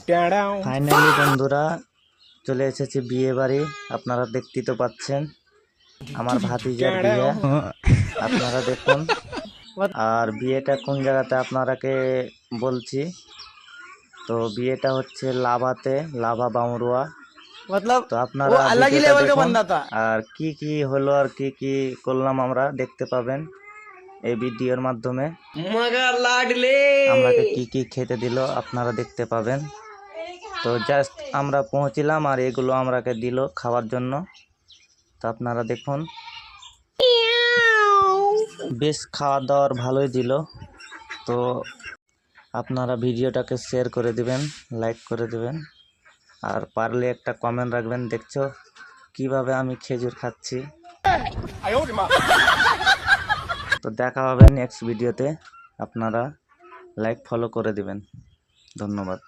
Finally বন্ধুরা চলে এসেছি বিয়ে বাড়ি। আপনারা দেখতেই তো পাচ্ছেন আমার ভাতিজার বিয়ে, আপনারা দেখুন। আর বিয়েটা কোন জায়গাতে আপনারাকে বলছি, তো বিয়েটা হচ্ছে লাভাতে, লাভা বামরুয়া। তো আপনারা ভিডিওটা দেখুন আর কি কি হলো আর কি কি করলাম আমরা দেখতে পাবেন এই ভিডিওর মাধ্যমে। আমাকে কি কি খেতে দিল আপনারা দেখতে পাবেন। তো জাস্ট আমরা পৌঁছিলাম আর এগুলো আমরাকে দিল খাওয়ার জন্য। তো আপনারা দেখুন, বেশ খাওয়া দাওয়ার ভালোই দিল। তো আপনারা ভিডিওটাকে শেয়ার করে দিবেন, লাইক করে দিবেন, আর পারলে একটা কমেন্ট রাখবেন। দেখছো কিভাবে আমি খেজুর খাচ্ছি। তো দেখা হবে নেক্সট ভিডিওতে, আপনারা লাইক ফলো করে দিবেন। ধন্যবাদ।